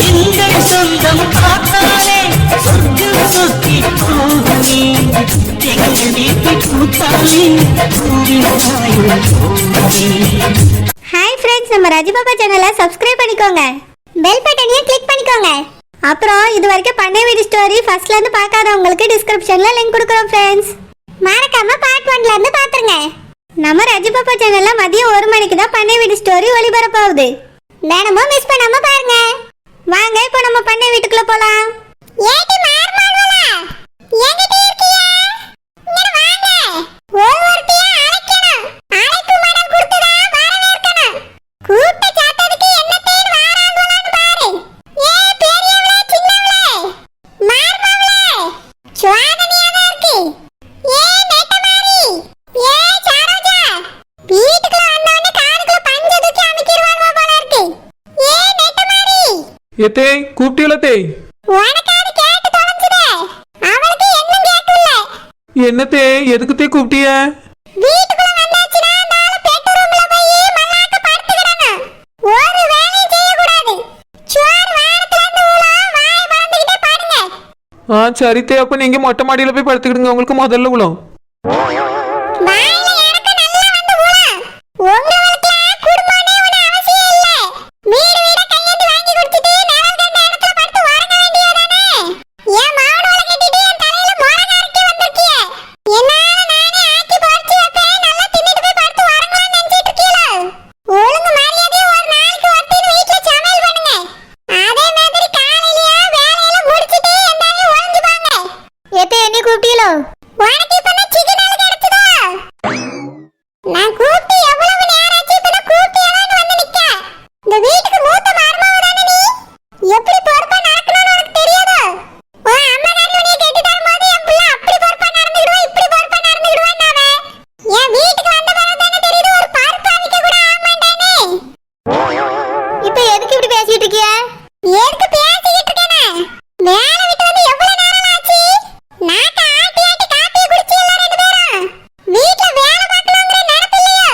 எங்கள் சொந்தம் பார்த்தாலே சொர்க்கம் சொத்தி போகுமே எங்கள் வீட்டில் பூத்தாலே ஹாய் ஃப்ரெண்ட்ஸ், நம்ம ரஜிபாபா சேனலை சப்ஸ்கிரைப் பண்ணிக்கோங்க, பெல் பட்டனையும் கிளிக் பண்ணிக்கோங்க. அப்புறம் இது வரைக்கும் பண்ணை வீடு ஸ்டோரி ஃபர்ஸ்ட்ல இருந்து பார்க்காதவங்களுக்கு டிஸ்கிரிப்ஷன்ல லிங்க் கொடுக்குறோம் ஃப்ரெண்ட்ஸ். மறக்காம பார்ட் 1ல இருந்து பாத்துருங்க. நம்ம ரஜிபாபா சேனல்ல மதியம் 1 மணிக்கு தான் பண்ணை வீடு ஸ்டோரி ஒளிபரப்பாகுது. தினமும் மிஸ் பண்ணாம பாருங்க. வாங்க இப்போ நம்ம பண்ணை வீட்டுக்குள்ள போலாம். ஏடி மார்மால்வலா எங்கடி இருக்கீங்க? இங்க வாங்க. ஒவ்வொருத்தையும் அழைக்கணும். அழைப்பு மடல் கொடுத்ததா வரவேற்கணும். கூட்ட சாத்ததுக்கு என்ன தேர் வாராங்களான்னு பாரு. ஏ பெரியவளே சின்னவளே மார்மாவளே சுவாதனியாவே இருக்கு. ஏ நெட்டமாரி ஏ சாரோஜா வீட்டுக்குள்ள வந்தவனே காதுக்குள்ள பஞ்சு தூக்கி அமைக்கிடுவாங்க போல இருக்கு. ஏ நெட்டமாரி ஏத்தே கூப்பிட்டீங்களே? உனக்காவது கேட்டு தொலைஞ்சுதே. அவளுக்கு என்ன கேட்கல. என்னத்தே எதுக்குத்தே கூப்பிட்டிய? வீட்டுக்குள்ள வந்தாச்சுனா நாளை பெட்ரூம்ல போய் மல்லாக்க படுத்துக்கிடணும். ஒரு வேலையும் செய்ய கூடாது. சுவார் வாரத்துல இருந்து உலாம் வாய் மறந்துக்கிட்டே பாடுங்க. சரித்தே, அப்ப நீங்க மொட்டை மாடியில போய் படுத்துக்கிடுங்க, உங்களுக்கு முதல்ல உலம். வாயில எனக்கு நல்லா வந்து உலாம். உங்களுக்கு குடும்பமே ஒண்ணு அவசியம் இல்ல. வீடு வீட கையேந்தி வாங்கி குடிச்சிட்டு நிழல் கண்ட இடத்துல படுத்து உறங்க வேண்டியதானே. என் மாவனோட கட்டிட்டு என் தலையில மொளகா அரைக்கி வந்திருக்கிய. என்னால நானே ஆக்கி பொரிச்சு வைப்பேன். நல்லா தின்னுட்டு போய் படுத்து உறங்கலாம்னு நினைச்சிட்டு இருக்கீங்களோ? ஒழுங்கு மரியாதையா ஒரு நாளைக்கு ஒருத்தர் வீட்டுல சமையல் பண்ணுங்க. அதே மாதிரி காலையிலயா வேலையில முடிச்சிட்டு எல்லாரும் ஒளிஞ்சு வாங்க. ஏத்தே என்ன கூப்பிட்டீங்களோ? உனக்கு இப்பதான் சிக்கன் கிடைச்சதா? நான் கூப்பிட்டு எவ்வளவு நேரம் ஆச்சு? இப்பதான் கூப்பிட்டியலான்னு வந்து நிக்க. இந்த வீட்டுக்கு மூத்த மருமக தானே நீ? எப்படி பொறுப்பா நடக்கணும்னு உனக்கு தெரியாதோ? உன் அம்மா காரி உன்னை கெட்டி தரும்போது என் புள்ள அப்படி பொறுப்பா நடந்துக்கிடுவா, இப்படி பொறுப்பா நடந்துக்கிடுவான்னாவே. என் வீட்டுக்கு வந்த பிறகு தானே தெரியுது ஒரு பருப்பு அவிக்க கூட ஆமாண்டானே. இப்ப எதுக்கு இப்படி பேசிட்டு இருக்கிய? எதுக்கு பேசிக்கிட்டு இருக்கேனே? வேலை விட்டு வந்து எவ்வளவு நேரம் ஆச்சு? நாக்க ஆட்டி ஆட்டி காப்பியை குடிச்சீங்களா ரெண்டு பேரும்? வீட்டுல வேலை பார்க்கணுங்கிற நினைப்பு இல்லையோ?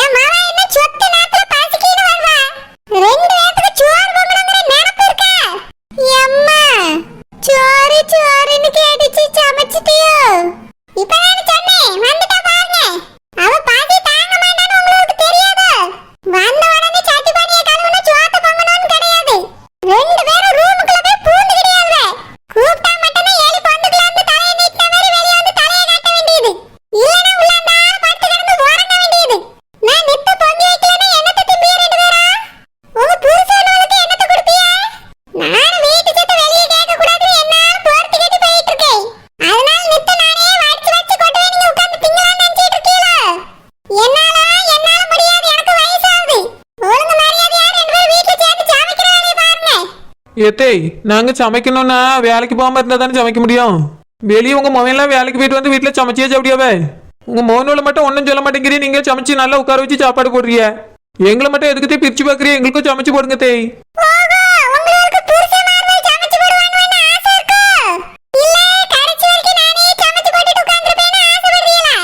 என் மகன் என்ன சொத்து நேரத்துல பசிக்கிட்டு வருவா. ரெண்டு பேத்துக்கு சோறு பொங்கணுங்கிற நினைப்பு இருக்கா? எம்மா சோறு சோறுன்னு கேட்டுச்சு சமைச்சிட்டியோ? இப்பதானே சொன்னேன் வந்துட்டா பாருங்க. அவ பாசி தாங்க மாட்டான்னு உங்களுக்கு தெரியாதோ? வந்த உடனே சட்டி பானையை கழுவுன சோத்த பொங்கணும்னு கிடையாது. ரெண்டு பேரும் ரூமுக்குள்ள போய் பூந்துக்கிடியாங்க. கூப்பிட்டா மட்டுமே ஏறி பொந்துக்கலாம்னு தலையை நீட்ட மாதிரி வெளியே வந்து தலையை காட்ட வேண்டியது. இல்லைன்னா உள்ளாண்டா படுத்து கிடந்து உறங்க வேண்டியது. நான் நித்த பொங்கி வைக்கலன்னா என்னத்தை திம்பிய ரெண்டு பேரா? உங்க புருஷனுக்கு என்னத்தை கொடுப்பிய? நானும் வீட்டு சத்த வெளியே கேட்க கூடாதுன்னு என்னாலும் போர்த்து கட்டி போயிட்டு இருக்கேன். அதனால நித்த நானே வடிச்சு வச்சு கொண்டு போய் நீங்க உட்கார்ந்து திங்கலாம்னு நினைச்சிட்டு இருக்கீங்களோ? என்னால முடியாது, எனக்கு வயசாகுது. ஒழுங்கு மரியாதையா ரெண்டு பேரும் வீட்டுல சேர்ந்து சமைக்கிற வேலையை பாருங்க. ஏத்தே, நாங்க சமைக்கணும்னா வேலைக்கு போகாம இருந்தா தானே சமைக்க முடியும். வெளியே உங்க மொபைல்லாம் வேலைக்கு போயிட்டு வந்து வீட்டுல சமைச்சே சாப்பிடியாவே. உங்க மோனோல மட்டும் ஒன்னும் சொல்ல மாட்டேங்கிறீ. நீங்க சமைச்சு நல்லா உட்கார வச்சு சாப்பாடு போடுறீங்க. எங்களை மட்டும் எதுக்கு பிரிச்சு பாக்குறீ? எங்களுக்கும் சமைச்சு போடுங்க தேய். ஓஹோ, உங்களுக்கு புருஷன்மார்கள் சமைச்சு போடுவாங்கன்னு ஆசை இருக்கோ? இல்ல கடைசி வரைக்கும் நானே சமைச்சு போட்டுட்டு உட்கார்ந்திருப்பேன்னு ஆசைப்படுறீங்களா?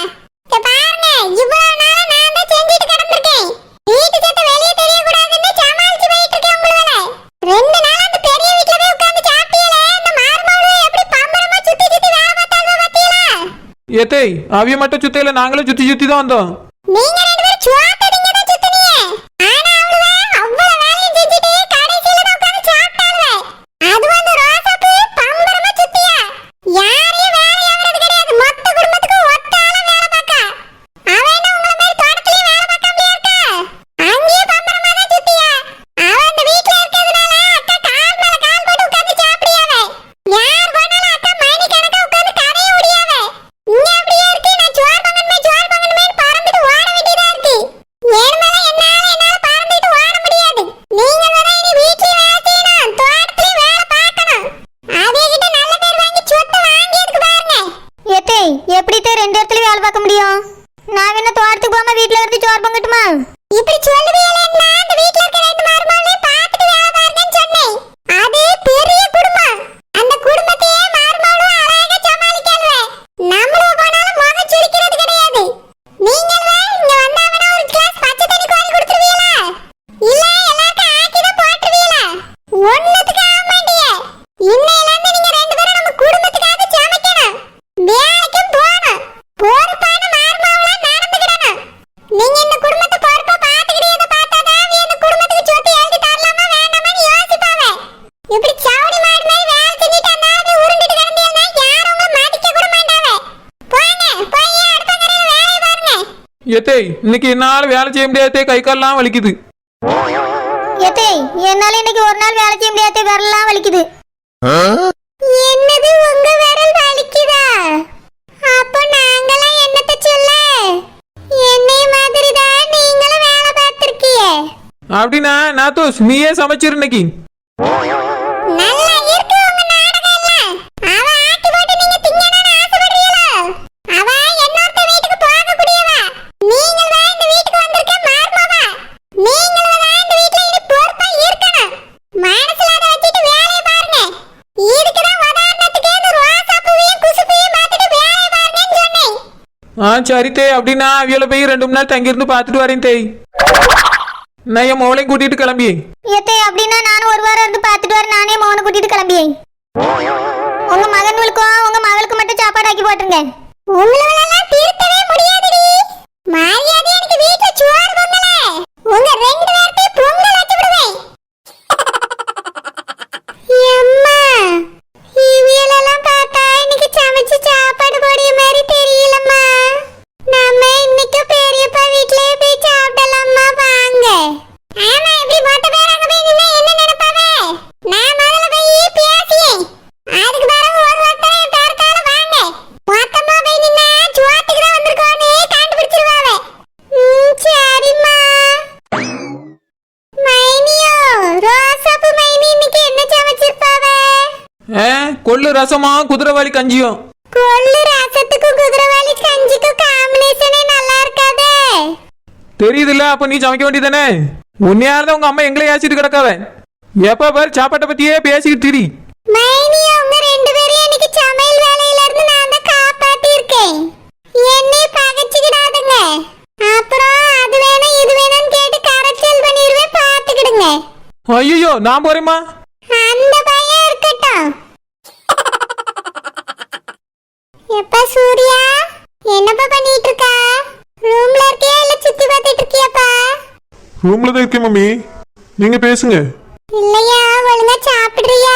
இத பாருங்க, இவ்வளவு நாளா நான் தான் செஞ்சுட்டு கிடந்திருக்கேன். வீட்டு சத்த வெளியே தெரியக்கூடாதுன்னு சமாளிச்சு போயிட்டு இருக்கேன் உங்களால. ரெண்டு நாள் அந்த பெரிய வீட்டுல போய் உட்கார்ந்து சாப்பிட்டீங்களே, அந்த மார்மாவளை எப்படி பம்பரமா சுத்தி சுத்தி வேலை பார்த்தாலும் பாத்தீங்களா? ஏத்தே, அவிய மட்டும் சுத்தையில நாங்களும் சுத்தி சுத்தி தான் வந்தோம். நீங்க ரெண்டு பேரும் சுவாத்தடிங்க தான் சுத்துனீங்க. ஆனா அவளுவே அவ்வளவு வேலையும் செஞ்சுட்டு கடைசியில தான் உட்கார்ந்து சாப்பிட்டாளுவே. அது வந்து ரோசாப்பு பம்பரமா சுத்தியா? யாரையும் வேலை ஆவறது கிடையாது. மொத்த குடும்பத்துக்கு ஒத்த ஆளா வேலை பார்க்கா. அவ என்ன உங்கள மாதிரி தோட்டத்திலேயே வேலை பார்க்க முடியாதா? அங்கேயே பம்பரமா தான் சுத்தியா? அவ அந்த வீட்டுல இருக்கிறதுனால அக்கா கால் மேல கால் போட்டு உட்கார்ந்து சாப்பிடியாவே. யார் போனாலும் அக்கா மணி கணக்கா உட்கார்ந்து கதைய ஓடியாவே. இங்க அப்படியே இருக்கு. நான் சோறு பொங்கணுமே பறந்துட்டு ஏத்தே இன்னைக்கு என்னால வேலை செய்ய முடியாதே, கை கால்லாம் வலிக்குது. ஏத்தே என்னால இன்னைக்கு ஒரு நாள் வேலை செய்ய முடியாதே, விரல்லாம் வலிக்குது. என்னது உங்க விரல் வலிக்குதா? அப்ப நாங்களாம் என்னத்த சொல்ல? என்னை மாதிரி தான் நீங்களும் வேலை பார்த்திருக்கீங்க. அப்படின்னா நாத்தோஸ் நீயே சமைச்சிரு இன்னைக்கு. நல்லா இருக்கு உங்க நாடகம் எல்லாம். அவ ஆட்டி போட்டு நீங்க திங்கணும்னு ஆசைப்படுறீங்களோ? அவ இன்னொருத்த வீட்டுக்கு போக கூடியவ. நீங்கள் தான் இந்த வீட்டுக்கு வந்திருக்க மார்மவா. நீங்கள் தான் இந்த வீட்ல இனி பொறுப்பா இருக்கணும். மனசுல அதை வச்சிட்டு வேலையை பாருங்க. இதுக்கு தான் உதாரணத்துக்கு இந்த ரோசா பூவையும் குசுப்பையும் பார்த்துட்டு வேலையை பாருங்கன்னு சொன்னேன். சரி தே, அப்படின்னா அவியல போய் 2 நாள் தங்கியிருந்து பார்த்துட்டு வரேன் தேய். நான் என் மோளையும் கூட்டிட்டு கிளம்பி. ஏத்தே அப்படின்னா நானும் ஒரு வாரம் இருந்து பார்த்துட்டு வரேன். நானே மோனை கூட்டிட்டு கிளம்பியேன். உங்க மகன்களுக்கும் உங்க மகளுக்கு மட்டும் சாப்பாடு ஆக்கி போட்டுருங்க. உங்களெல்லாம் திருத்தவே முடியாதுடி. மரியாதை எனக்கு வீட்ல சோறு பொங்கல. உங்க 2 பேர்த்தையும் பொங்கல் வச்சு விடுவேன். அம்மா இவியலெல்லாம் பார்த்தா இன்னைக்கு சமைச்சு சாப்பாடு போடிய மாதிரி தெரியலம்மா. நம்ம இன்னைக்கு பெரியப்பா வீட்லயே போய் சாப்பிடலாமா வாங்க. ஆமா இப்படி மொத்த பேர் அங்க போய் நின்னா என்ன நினைப்பாவே? நான் முதல்ல போய் பேசியேன். அதுக்கு பிறகு ஒரு ஒருத்தர் என் பேருக்கால வாங்க. மொத்தமா போய் நின்னா சுவாத்துக்கு தான் வந்திருக்கோன்னு கண்டுபிடிச்சிருவாவே. சரிம்மா. மைனியோ ரோசாப்பு மைனி இன்னைக்கு என்ன சமைச்சிருப்பாவே? கொள்ளு ரசமா குதிரைவாளி கஞ்சியும். கொள்ளு ரசத்துக்கும் குதிரைவாலி கஞ்சிக்கும் காம்பினேஷனே நல்லா இருக்காதே. தெரியுதுல்ல, அப்ப நீ சமைக்க வேண்டியதானே. உன்னையாரதான் உங்க அம்மா எங்களை ஏசிட்டு கிடக்காவ. எப்ப பாரு சாப்பாட்டை பத்தியே பேசிக்கிட்டு திரி. மைனி உங்க 2 பேரையும் இன்னைக்கு சமையல் வேலையில இருந்து நான் தான் காப்பாத்தி இருக்கேன். என்னை பகைச்சுக்கிடாதுங்க. அப்புறம் அது வேணும் இது வேணும்னு கேட்டு கரைச்சல் பண்ணிடுவேன், பாத்துக்கிடுங்க. ஐயோ நான் போறேம்மா. அந்த பயம் இருக்கட்டும். எப்பா சூர்யா என்னப்பா பண்ணிட்டு இருக்கா? ரூம்ல இருக்கியா இல்ல சுத்தி பார்த்துட்டு இருக்கியாப்பா? ரூம்ல தான் இருக்கேன் மம்மி, நீங்க பேசுங்க. இல்லையா ஒழுங்கா சாப்பிடுறியா?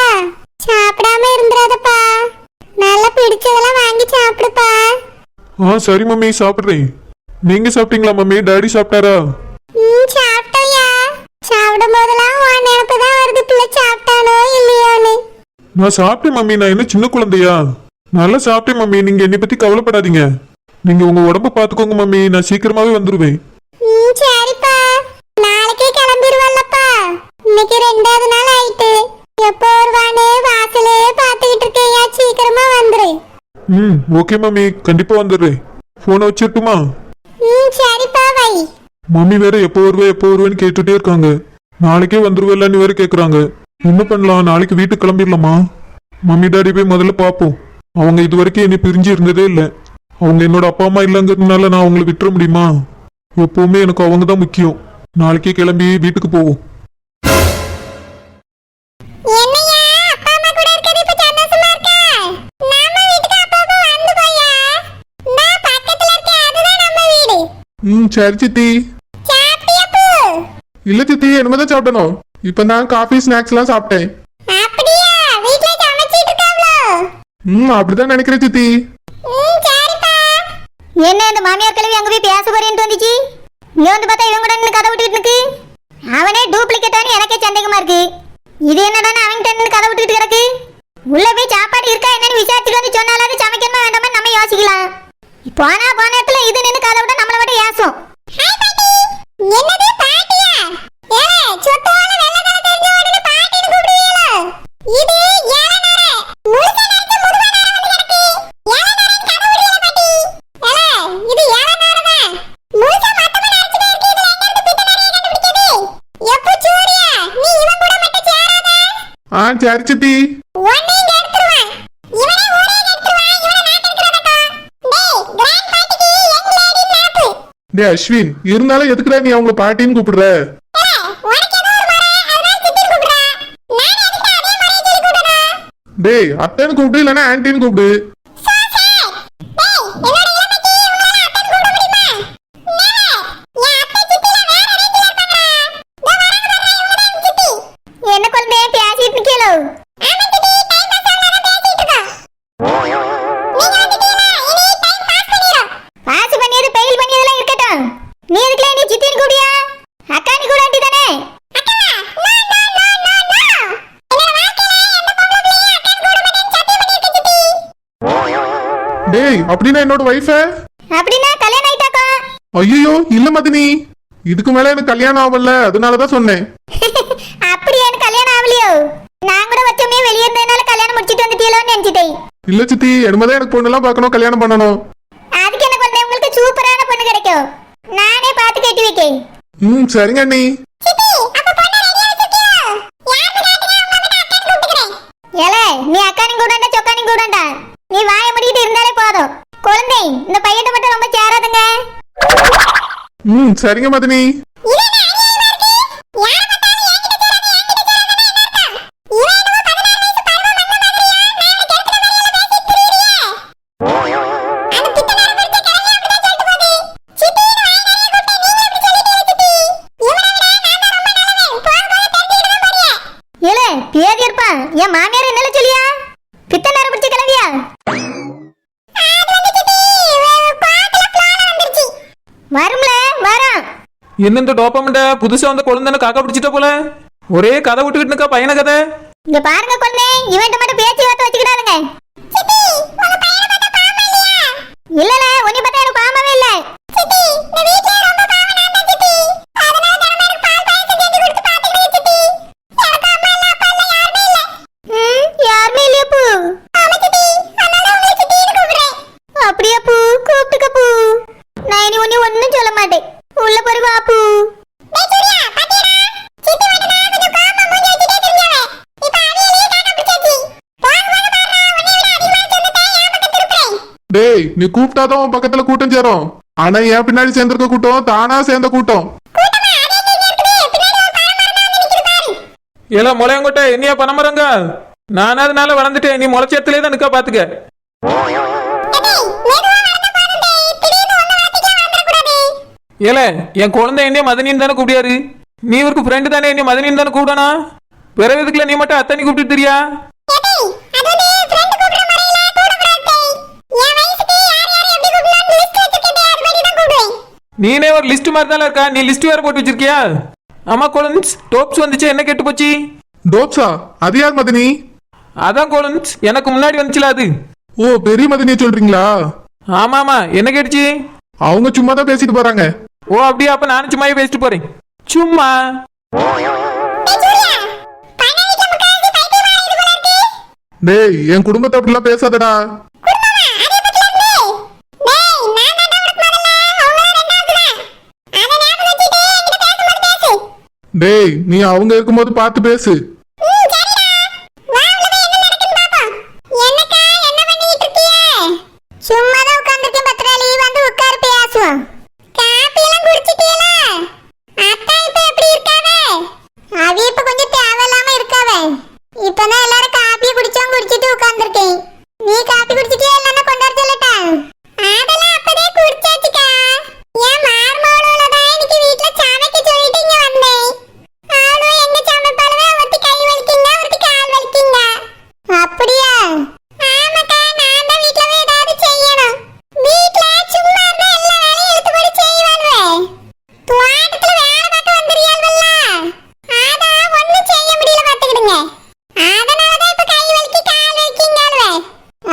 சாப்பிடாம இருந்துறாதப்பா. நல்லா பிடிச்சதெல்லாம் வாங்கி சாப்பிடுப்பா. சரி மம்மி சாப்பிடுறேன். நீங்க சாப்பிட்டீங்களா மம்மி? டாடி சாப்பிட்டாரா? சாப்பிட்டோயா. சாப்பிடும் போதெல்லாம் உன் நினைப்பு தான் வருது, பிள்ளை சாப்பிட்டானோ இல்லையோன்னு. நான் சாப்பிட்டேன் மம்மி, நான் என்ன சின்ன குழந்தையா? நல்லா சாப்பிட்டேன் மம்மி, நீங்க என்னை பத்தி கவலைப்படாதீங்க. நீங்க உங்க உடம்ப பாத்துக்கோங்க மம்மி, நான் சீக்கிரமாவே வந்துருவேன். சரிப்பா, நாளைக்கே கிளம்பிடுவல்லப்பா. இன்னைக்கு 2வது நாள் ஆயிட்டு. எப்போ வருவானே வாசலே பாத்துக்கிட்டு இருக்கையா, சீக்கிரமா வந்துரு. ஓகே மம்மி, கண்டிப்பா வந்துடுறேன். போனை வச்சிட்டுமா? சரிப்பா வை. மம்மி வேற எப்போ வருவேன்னு கேட்டுட்டே இருக்காங்க. நாளைக்கே வந்துருவேன்னு வேற கேக்குறாங்க. என்ன பண்ணலாம்? நாளைக்கு வீட்டுக்கு கிளம்பிடலாமா? மம்மி டாடி போய் முதல்ல பாப்போம். அவங்க இது வரைக்கும் என்னை பிரிஞ்சு இருந்ததே இல்லை. அவங்க என்னோட அப்பா அம்மா இல்லைங்கிறதுனால நான் அவங்களை விட்டுற முடியுமா? எப்பவுமே எனக்கு அவங்க தான் முக்கியம். நாளைக்கே கிளம்பி வீட்டுக்கு போவோம். என்னையா அப்பா அம்மா கூட இருக்கிறது இப்ப சந்தோஷமா இருக்கா? நம்ம வீட்டுக்கு அப்பப்ப வந்து போயா. நான் பக்கத்துல இருக்கேன், அதுதான் நம்ம வீடு. சரி சித்தி. சாப்பிட்டியா பூ? இல்ல சித்தி, என்னதான் சாப்பிடணும். இப்ப நான் காஃபி ஸ்நாக்ஸ் எல்லாம் சாப்பிட்டேன். அப்படியா? வீட்ல சமைச்சிட்டு இருக்காவளோ? அப்படிதான் நினைக்கிறேன் சித்தி. சரிப்பா. என்ன இந்த மாமியார் கிழவி அங்க போய் பேச போறேன்னு வந்துச்சு? இங்க வந்து பார்த்தா இவங்க கூட நின்னு கதை விட்டுட்டு இருக்கு. அவனே டூப்ளிகேட்டானு எனக்கே சந்தேகமா இருக்கு. இது என்னடா அவங்க நின்னு கதை விட்டுட்டு கிடக்கு? உள்ள போய் சாப்பாடு இருக்கா என்னன்னு விசாரிச்சுட்டு வந்து சொன்னாலாவது சமைக்கணுமா வேண்டாமா நம்ம யோசிக்கலாம். போன இடத்துல இது நின்னு கதை விட நம்மள விட ஏசும். என்னது பாட்டியா? ஏலே சொத்தோட வெள்ளக்கார தெரிஞ்ச உடனே பாட்டின்னு கூப்பிடுவீங்களா? இது ஏலனரே. முழுசா நடிச்ச முதுவானரே வந்து கிடக்கு. ஏலனரேன்னு கதை விடுவீங்களா பாட்டி? ஏலே இது ஏலனரதான். முழுசா மட்டமா நடிச்சுட்டே இருக்கு. இதுல எங்க இருந்து பித்த நிறைய கண்டுபிடிக்குது? எப்போ சூரியா நீ இவன் கூட மட்டும் சேராத. சரி சித்தி. ஒன்னையும் எடுத்துருவான். இவனே ஊரே எடுத்துருவான். இவனை நான் எடுத்துருவேன். டேய் கிராண்ட் பாட்டிக்கு யங் லேடி நாப்பு. டே அஸ்வின், இருந்தாலும் எதுக்குடா நீ அவங்கள பாட்டின்னு கூப்பிடுற? டேய் அத்தைன்னு கூப்பிடு, இல்லைன்னா ஆன்டின்னு கூப்பிடு. என்ன குழந்தைய பேசிட்டு இருக்கீங்களோ? பாஸ் பண்ணியது பெயில் பண்ணியதெல்லாம் இருக்கட்டும். தானே? அக்கா, no no no no no. என்னோட வாழ்க்கையில எந்த பொம்பளையும் அக்கான்னு கூட மாட்டேன்னு சத்தியம் பண்ணிருக்கேன் சித்தி. டேய் அப்படின்னா என்னோட வைஃப? அப்படின்னா கல்யாணம் ஆயிட்டாக்கா? ஐயோ இல்ல மதினி, இதுக்கு மேல எனக்கு கல்யாணம் ஆகல, அதனாலதான் சொன்னேன். அப்படியே எனக்கு கல்யாணம் ஆகலையோ? நான் கூட வச்சமே வெளியே இருந்ததுனால கல்யாணம் முடிச்சிட்டு வந்துட்டீங்களோன்னு நினைச்சிட்டேன். இல்ல சித்தி, எடுமதான் எனக்கு பொண்ணெல்லாம் பார்க்கணும், கல்யாணம் பண்ணணும். அதுக்கு என்ன பண்ண, உங்களுக்கு சூப்பரான பொண்ணு கிடைக்கும். நானே பார்த்து கட்டி வைக்கேன். சரிங்க அண்ணி. சித்தி, அப்ப பொண்ணு ரெடியா வச்சிருக்கியா? யாருக்கு கேட்டீங்க, உங்க அம்மா அக்கான்னு கூப்பிட்டுக்கிறேன். ஏலே, நீ அக்கானிங் கூடண்டா சொக்கானிங் கூடண்டா, நீ வாயை மூடிட்டு இருந்தாலே போதும். குழந்தை, இந்த பையன்ட்ட மட்டும் ரொம்ப சேராதுங்க. சரிங்க மதினி. இது என்ன அநியாயமா இருக்கு? யார பார்த்தாலும் என்கிட்ட சேராது, என்கிட்ட சேராதுன்னா என்ன அர்த்தம்? இவன் என்னமோ 16 வயசு பருவம் வந்த மாதிரியா நான் எனக்கு எடுக்கிற மாதிரியெல்லாம் பேசிட்டு திரியிறியே. அந்த பித்தனார முடிச்ச கிழமை அப்படிதான் சொல்லிட்டு போகுது. சித்தின்னு வாய் நிறைய கூப்பிட்டேன், நீங்க எப்படி சொல்லிட்டீங்க சித்தி? இவனை விட நான் தான் ரொம்ப நல்லவன், போக போக தெரிஞ்சுக்கிட்டு தான் போறியே. ஏலே, பேதி இருப்பான், என் மாமியார் என்னல சொல்லியா? பித்தனார முடிச்ச கிழவியா? அது வந்து சித்தி, பாட்டுல ஃப்ளால வந்துருச்சு. வரும்ல, வரும். என்ன இந்த டோப்பமெண்ட புதுசா வந்த குழந்தைன்னு காக்கா பிடிச்சிட்ட போல, ஒரே கதை விட்டுக்கிட்டு இருக்கா பையன கதை. இங்க பாருங்க குழந்தை, இவன்ட்ட மட்டும் பேச்சு வார்த்தை வச்சுக்கிடாதுங்க. சித்தி, உங்க பையனை பார்த்தா பாவமா இல்லையா? இல்லல, உன்னை பார்த்தா எனக்கு பாவமாவே இல்ல. சித்தி, இந்த வீட்ல ரொம்ப பாவம் நான் தான் சித்தி. அதனால தினமும் எனக்கு பால் பாயசம் செஞ்சு கொடுத்து பாத்துக்கிட்டு சித்தி. எனக்கு அம்மா இல்ல, அப்பா இல்ல, யாருமே இல்ல. யாருமே இல்லையா பூ? ஆமா சித்தி, அதனால உங்களை சித்தின்னு கூப்பிடுறேன். அப்படியா பூ? கூப்பிட்டுக்க பூ. நான் இனி உன்னை ஒண்ணும் சொல்ல மாட்டேன். உள்ள போய் வா பூ. டேய் சூர்யா, பாத்தியாடா? சித்தி மட்டும் நான் கொஞ்சம் காமா மூஞ்சி வச்சுட்டே தெரிஞ்சவன். இப்ப அவியலே காக்கா பிடிச்சாச்சு. போங்க போங்க பாருடா, உன்னை விட அதிகமான சொந்தத்தை என் பக்கம் திருப்புறேன். டேய், நீ கூப்பிட்டாதான் உன் பக்கத்துல கூட்டம் சேரும். ஆனா என் பின்னாடி சேர்ந்திருக்க கூட்டம் தானா சேர்ந்த கூட்டம். கூட்டமா அதே கேங்க இருக்குது, பின்னாடி ஒரு பழமரம் தான் வந்து நிக்குது பாரு. ஏல முளையங்கொட்டை, என்னையா பணமரங்க? நானும் அதனால வளர்ந்துட்டேன், நீ முளைச்சேத்துலேயே தான் நிக்கா பாத்துக்க. டேய், மெதுவா நடந்து போறேன் டேய், திடீர்னு உன்னை வாத்திக்கலாம் வந்துடக்கூடாது. ஏல, என் குழந்தை என்னைய மதனின்னு தானே கூப்பிடியாரு, நீ இவருக்கு ஃப்ரெண்டு தானே, என்னைய மதனின்னு தானே கூப்பிடணும். பிறகு இதுக்குள்ள நீ மட்டும் அத்தனி கூப்பிட்டு தெரியா? டேய், அது வந்து ஃப்ரெண்ட் கூப்பிடுற முறையில கூப்பிடக்கூடாது டேய். என் வயசுக்கு யார் யார் எப்படி கூப்பிடலாம்னு லிஸ்ட் வச்சிருக்கேன் டேய், அதுபடி தான் கூப்பிடுவேன். நீனே ஒரு லிஸ்ட் மாதிரி தானே இருக்கா, நீ லிஸ்ட் வேற போட்டு வச்சிருக்கியா? ஆமா கோலன்ஸ், டோப்ஸ் வந்துச்சு, என்ன கெட்டு போச்சு? டோப்ஸா? அது யார் மதினி? அதான் கோலன்ஸ், எனக்கு முன்னாடி வந்துச்சுல அது. ஓ, பெரிய மதினியை சொல்றீங்களா? ஆமா ஆமா, என்ன கேட்டுச்சு? அவங்க சும்மா தான் பேசிட்டு போறாங்க. ஓ அப்படியா, அப்ப நானும் சும்மாவே பேசிட்டு போறேன். சும்மா டேய் சூர்யா, பண்ண வீட்ல முக்காவாசி பைத்தியமா இருக்குது போல இருக்கு. டேய், என் குடும்பத்தை அப்படிலாம் பேசாதடா. குடும்பமா? அது எப்பத்துல இருந்து? டேய், நான் தான்டா உனக்கு முதல்ல, அவங்க ரெண்டாவது தான். அத ஞாபகம் வச்சுட்டு என்கிட்ட பேசும்போது பேசு. டேய், நீ அவங்க இருக்கும்போது பார்த்து பேசு. சரிடா. வா உள்ள போய் என்ன நடக்குன்னு பாப்போம். என்னக்கா, என்ன பண்ணிட்டு இருக்கீங்க? சும்மா தான் உட்கார்ந்திருக்கேன் பத்ராலி, வந்து உட்கார் பேசுவோம். காபி எல்லாம் குடிச்சிட்டீங்களா? அத்தா இப்ப எப்படி இருக்காவே? அவ இப்ப கொஞ்சம் தேவையில்லாம இருக்காவே. இப்பதான் எல்லாரும் காபி குடிச்சிட்டு உட்கார்ந்திருக்கேன். நீ காபி குடிச்சிட்டியா இல்லன்னா கொண்டு வர சொல்லட்டா? அதெல்லாம் அப்பதே குடிச்சாச்சுக்கா. என் மார்மோளோட தான் இன்னைக்கு வீட்ல சமைக்க சொல்லிட்டு இங்க வந்தேன். அவளும் எங்க சமைப்பாளவே, ஒருத்தி கை வலிக்குங்க, ஒருத்தி கால் வலிக்குங்க. அப்படியா? ஆமாக்கா, நான் தான் வீட்லவே ஏதாவது செய்யணும். வீட்ல சும்மா இருந்தா எல்லா வேலையும் இழுத்து போட்டு செய்வாள்வே. தோட்டத்துல வேலை பார்க்க வந்துறியாள்வல்ல, அதான் ஒண்ணும் செய்ய முடியல பாத்துக்கிடுங்க. அதனாலதான் இப்ப கை வலிக்கு கால் வலிக்குங்காள்வே.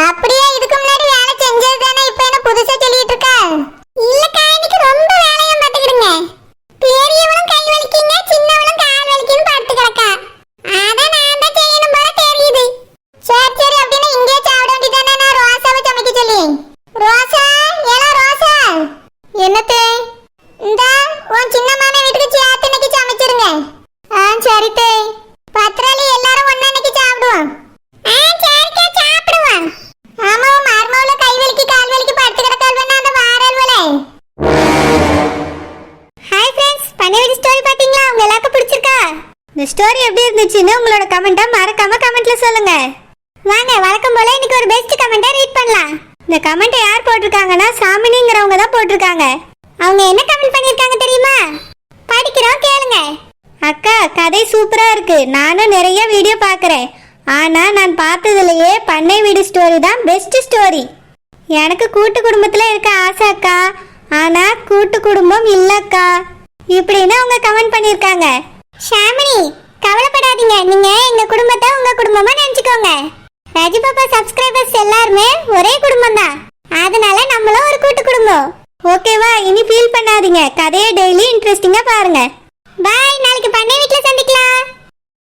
அப்படியே இதுக்கு முன்னாடி வேலை செஞ்சது தானே, இப்ப என்ன புதுசா சொல்லிட்டு இருக்கா? இல்லக்கா, இன்னைக்கு ரொம்ப வேலையும் பாத்துக்கிடுங்க. பெரியவளும் கை வலிக்குங்க, சின்னவளும் கால் வலிக்குன்னு படுத்து கிடக்கா. அதான் நான் தான் செய்யணும் போல தெரியுது. சரி சரி, அப்படின்னா இங்கே சாப்பிட வேண்டியதானே, நான் ரோசாவை சமைக்க சொல்லி. ரோசா, ஏலா ரோசா. என்னத்தே? இந்த உன் சின்ன மாமன் வீட்டுக்கு சேர்த்து இன்னைக்கு சமைச்சிருங்க. சரி தே. பத்ராலி, எல்லாரும் ஒண்ணா இன்னைக்கு சாப்பிடுவோம். சரிக்கா, சாப்பிடுவோம். ஆமா, மார்மவுல கை வலிக்கு கால் வலிக்கு படுத்து கிடக்கால்வன்னா அந்த வாரல்வலே. ஹாய் ஃப்ரெண்ட்ஸ், பண்ணைவீடு ஸ்டோரி பாத்தீங்களா? உங்க எல்லாருக்கும் பிடிச்சிருக்கா? இந்த ஸ்டோரி எப்படி இருந்துச்சுன்னு உங்களோட கமெண்ட்டை மறக்காம கமெண்ட்ல சொல்லுங்க. வாங்க, வழக்கம் போல இன்னைக்கு ஒரு பெஸ்ட் கமெண்ட்டை ரீட் பண்ணலாம். இந்த கமெண்ட்டை யார் போட்டிருக்காங்கன்னா சாமினிங்கிறவங்க தான் போட்டிருக்காங்க. அவங்க என்ன கமெண்ட் பண்ணிருக்காங்க தெரியுமா? படிக்கிறோம், கேளுங்க. அக்கா, கதை சூப்பரா இருக்கு. நானும் நிறைய வீடியோ பார்க்குறேன். ஆனா நான் பார்த்ததுலயே பண்ணை வீடு ஸ்டோரி தான் பெஸ்ட் ஸ்டோரி. எனக்கு கூட்டு குடும்பத்துல இருக்க ஆசை அக்கா, ஆனா கூட்டு குடும்பம் இல்லக்கா. இப்படின்னு அவங்க கமெண்ட் பண்ணிருக்காங்க. ஷாமினி கவலைப்படாதீங்க, நீங்க எங்க குடும்பத்தை உங்க குடும்பமா நினைச்சுக்கோங்க. ராஜு பாப்பா சப்ஸ்கிரைபர்ஸ் எல்லாருமே ஒரே குடும்பம் தான், அதனால நம்மளும் ஒரு கூட்டு குடும்பம். ஓகேவா? இனி ஃபீல் பண்ணாதீங்க, கதையை டெய்லி இன்ட்ரெஸ்டிங்கா பாருங்க. பாய், நாளைக்கு பண்ணை வீட்டுல சந்திக்கலாம்.